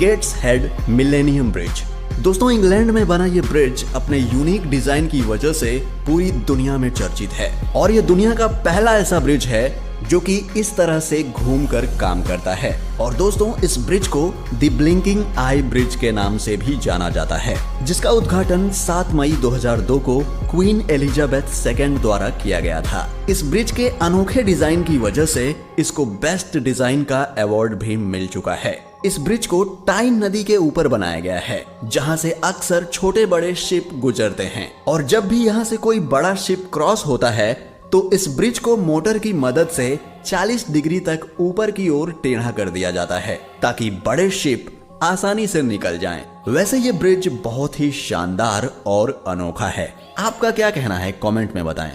Gets head millennium bridge. दोस्तों, England में बना ये ब्रिज अपने यूनिक डिजाइन की वजह से पूरी दुनिया में चर्चित है और ये दुनिया का पहला ऐसा ब्रिज है जो कि इस तरह से घूमकर काम करता है। और दोस्तों, इस ब्रिज को द ब्लिंकिंग आई ब्रिज के नाम से भी जाना जाता है, जिसका उद्घाटन 7 मई 2002 को क्वीन एलिजाबेथ II द्वारा किया गया था। इस ब्रिज के अनोखे डिजाइन की वजह से इसको बेस्ट डिजाइन का अवार्ड भी मिल चुका है। इस ब्रिज को टाइन नदी के ऊपर बनाया गया है, जहां से अक्सर छोटे बड़े शिप गुजरते हैं और जब भी यहां से कोई बड़ा शिप क्रॉस होता है तो इस ब्रिज को मोटर की मदद से 40 डिग्री तक ऊपर की ओर टेढ़ा कर दिया जाता है ताकि बड़े शिप आसानी से निकल जाएं। वैसे ये ब्रिज बहुत ही शानदार और अनोखा है। आपका क्या कहना है कमेंट में बताएं।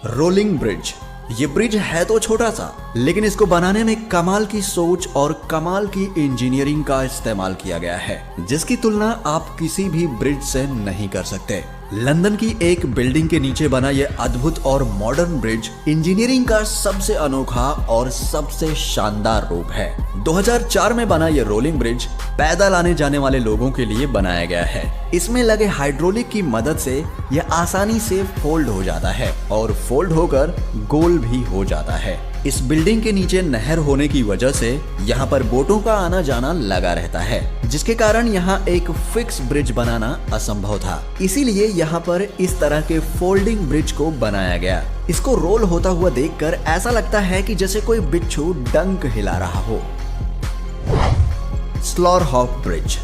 Rolling bridge. ये ब्रिज है तो छोटा सा, लेकिन इसको बनाने में कमाल की सोच और कमाल की इंजीनियरिंग का इस्तेमाल किया गया है, जिसकी तुलना आप किसी भी ब्रिज से नहीं कर सकते। लंदन की एक बिल्डिंग के नीचे बना यह अद्भुत और मॉडर्न ब्रिज इंजीनियरिंग का सबसे अनोखा और सबसे शानदार रूप है। 2004 में बना यह रोलिंग ब्रिज पैदल आने जाने वाले लोगों के लिए बनाया गया है। इसमें लगे हाइड्रोलिक की मदद से यह आसानी से फोल्ड हो जाता है और फोल्ड होकर गोल भी हो जाता है। इस बिल्डिंग के नीचे नहर होने की वजह से यहाँ पर बोटों का आना जाना लगा रहता है, जिसके कारण यहाँ एक फिक्स ब्रिज बनाना असंभव था। इसीलिए यहाँ पर इस तरह के फोल्डिंग ब्रिज को बनाया गया। इसको रोल होता हुआ देखकर ऐसा लगता है कि जैसे कोई बिच्छू डंक हिला रहा हो। स्लॉरहॉफ ब्रिज।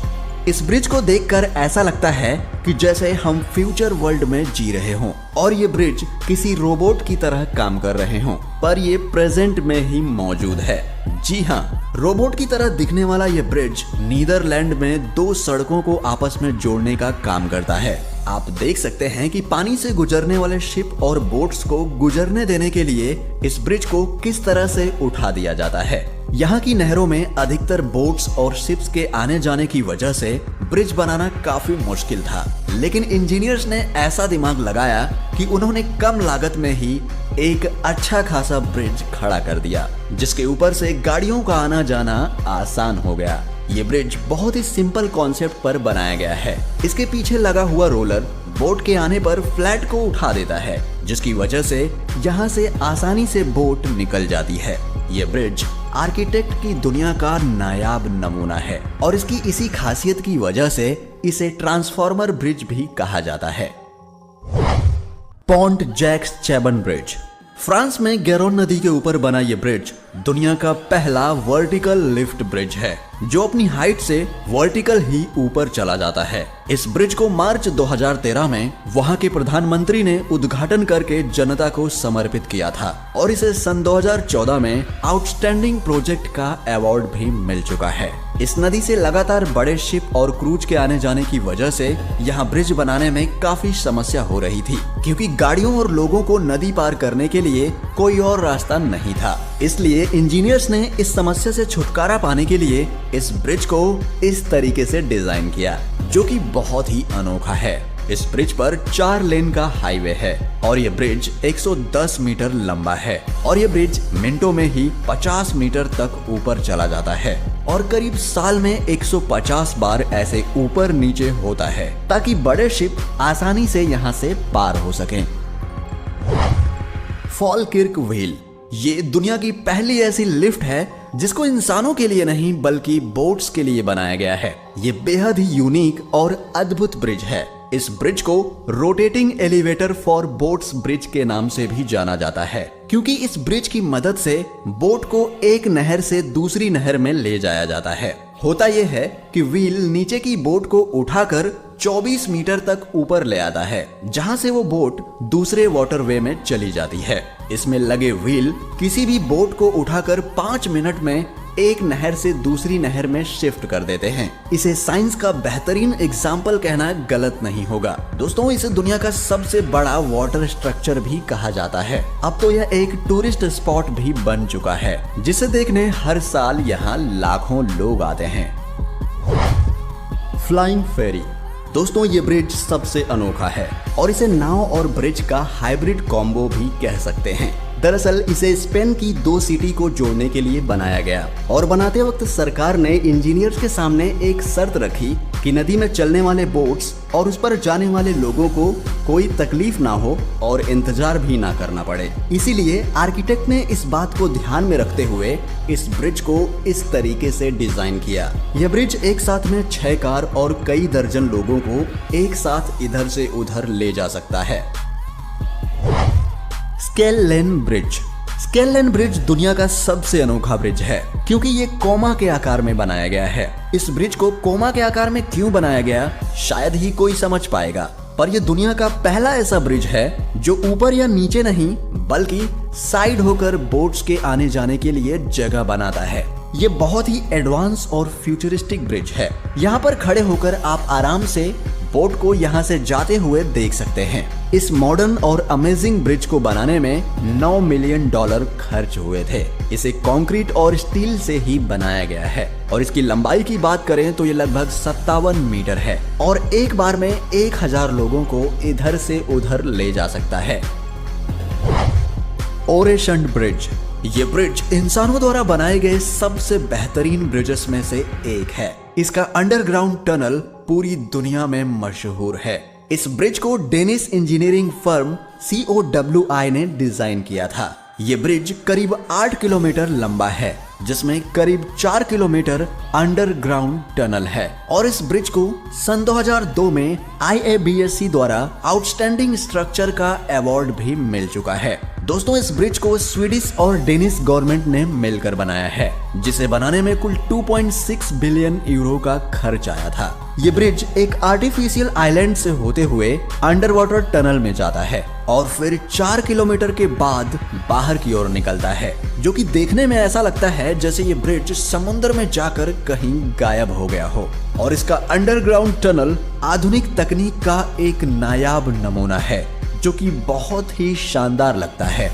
इस ब्रिज को देखकर ऐसा लगता है कि जैसे हम फ्यूचर वर्ल्ड में जी रहे हों और ये ब्रिज किसी रोबोट की तरह काम कर रहे हों, पर ये प्रेजेंट में ही मौजूद है। जी हाँ, रोबोट की तरह दिखने वाला ये ब्रिज नीदरलैंड में 2 सड़कों को आपस में जोड़ने का काम करता है। आप देख सकते हैं कि पानी से गुजरने वाले शिप और बोट्स को गुजरने देने के लिए इस ब्रिज को किस तरह से उठा दिया जाता है। यहाँ की नहरों में अधिकतर बोट्स और शिप्स के आने जाने की वजह से ब्रिज बनाना काफी मुश्किल था, लेकिन इंजीनियर्स ने ऐसा दिमाग लगाया कि उन्होंने कम लागत में ही एक अच्छा खासा ब्रिज खड़ा कर दिया, जिसके ऊपर से गाड़ियों का आना जाना आसान हो गया। ये ब्रिज बहुत ही सिंपल कॉन्सेप्ट पर बनाया गया है। इसके पीछे लगा हुआ रोलर बोट के आने पर फ्लैट को उठा देता है, जिसकी वजह से यहाँ से आसानी से बोट निकल जाती है। ये ब्रिज आर्किटेक्ट की दुनिया का नायाब नमूना है और इसकी इसी खासियत की वजह से इसे ट्रांसफॉर्मर ब्रिज भी कहा जाता है। Pont Jacques Chaban bridge. France में गैरोन नदी के ऊपर बना ये ब्रिज दुनिया का पहला वर्टिकल लिफ्ट ब्रिज है, जो अपनी हाइट से वर्टिकल ही ऊपर चला जाता है। इस ब्रिज को मार्च 2013 में वहां के प्रधानमंत्री ने उद्घाटन करके जनता को समर्पित किया था और इसे सन 2014 में आउटस्टैंडिंग प्रोजेक्ट का अवार्ड भी मिल चुका है। इस नदी से लगातार बड़े शिप और क्रूज के आने जाने की वजह से यहाँ ब्रिज बनाने में काफी समस्या हो रही थी, क्योंकि गाड़ियों और लोगों को नदी पार करने के लिए कोई और रास्ता नहीं था। इसलिए इंजीनियर्स ने इस समस्या से छुटकारा पाने के लिए इस ब्रिज को इस तरीके से डिजाइन किया, जो कि बहुत ही अनोखा है। इस ब्रिज पर 4 लेन का हाईवे है और ये ब्रिज 110 मीटर लंबा है और ये ब्रिज मिनटों में ही 50 मीटर तक ऊपर चला जाता है और करीब साल में 150 बार ऐसे ऊपर नीचे होता है, ताकि बड़े शिप आसानी से यहाँ से पार हो सकें। फॉलकिर्क व्हील। ये दुनिया की पहली ऐसी लिफ्ट है जिसको इंसानों के लिए नहीं बल्कि बोट्स के लिए बनाया गया है। ये बेहद ही यूनिक और अद्भुत ब्रिज है। इस ब्रिज को rotating elevator for boats bridge के नाम से भी जाना जाता है, क्योंकि इस ब्रिज की मदद से बोट को एक नहर से दूसरी नहर में ले जाया जाता है। होता यह है कि व्हील नीचे की बोट को उठाकर 24 मीटर तक ऊपर ले आता है, जहां से वो बोट दूसरे वाटरवे में चली जाती है। इसमें लगे व्हील किसी भी बोट को उठाकर 5 मिनट में एक नहर से दूसरी नहर में शिफ्ट कर देते हैं। इसे साइंस का बेहतरीन एग्जाम्पल कहना गलत नहीं होगा। दोस्तों, इसे दुनिया का सबसे बड़ा वाटर स्ट्रक्चर भी कहा जाता है। अब तो यह एक टूरिस्ट स्पॉट भी बन चुका है, जिसे देखने हर साल यहाँ लाखों लोग आते हैं। फ्लाइंग फेरी। दोस्तों, ये ब्रिज सबसे अनोखा है और इसे नाव और ब्रिज का हाइब्रिड कॉम्बो भी कह सकते हैं। दरअसल इसे स्पेन की 2 सिटी को जोड़ने के लिए बनाया गया और बनाते वक्त सरकार ने इंजीनियर्स के सामने एक शर्त रखी कि नदी में चलने वाले बोट्स और उस पर जाने वाले लोगों को कोई तकलीफ ना हो और इंतजार भी ना करना पड़े। इसीलिए आर्किटेक्ट ने इस बात को ध्यान में रखते हुए इस ब्रिज को इस तरीके से डिजाइन किया। यह ब्रिज एक साथ में 6 कार और कई दर्जन लोगों को एक साथ इधर से उधर ले जा सकता है। Scalene bridge. स्केलेन ब्रिज दुनिया का सबसे अनोखा ब्रिज है क्योंकि ये कोमा के आकार में बनाया गया है। इस ब्रिज को कोमा के आकार में क्यों बनाया गया शायद ही कोई समझ पाएगा, पर यह दुनिया का पहला ऐसा ब्रिज है जो ऊपर या नीचे नहीं बल्कि साइड होकर बोट्स के आने जाने के लिए जगह बनाता है। ये बहुत ही एडवांस और फ्यूचरिस्टिक ब्रिज है। यहाँ पर खड़े होकर आप आराम से बोट को यहाँ से जाते हुए देख सकते हैं। इस मॉडर्न और अमेजिंग ब्रिज को बनाने में $9 मिलियन खर्च हुए थे। इसे कंक्रीट और स्टील से ही बनाया गया है और इसकी लंबाई की बात करें तो ये लगभग 57 मीटर है और एक बार में 1000 लोगों को इधर से उधर ले जा सकता है। ओरेशंड ब्रिज। ये ब्रिज इंसानों द्वारा बनाए गए सबसे बेहतरीन ब्रिजेस में से एक है। इसका अंडरग्राउंड टनल पूरी दुनिया में मशहूर है। इस ब्रिज को डेनिश इंजीनियरिंग फर्म COWI ने डिजाइन किया था। ये ब्रिज करीब 8 किलोमीटर लंबा है जिसमें करीब 4 किलोमीटर अंडरग्राउंड टनल है और इस ब्रिज को सन 2002 में IABSC द्वारा आउटस्टैंडिंग स्ट्रक्चर का अवार्ड भी मिल चुका है। दोस्तों, इस ब्रिज को स्वीडिश और डेनिश गवर्नमेंट ने मिलकर बनाया है जिसे बनाने में कुल 2.6 बिलियन यूरो का खर्च आया था। ये ब्रिज एक आर्टिफिशियल आइलैंड से होते हुए अंडर वाटर टनल में जाता है और फिर 4 किलोमीटर के बाद बाहर की ओर निकलता है, जो कि देखने में ऐसा लगता है जैसे ये ब्रिज समुद्र में जाकर कहीं गायब हो गया हो। और इसका अंडरग्राउंड टनल आधुनिक तकनीक का एक नायाब नमूना है जो कि बहुत ही शानदार लगता है।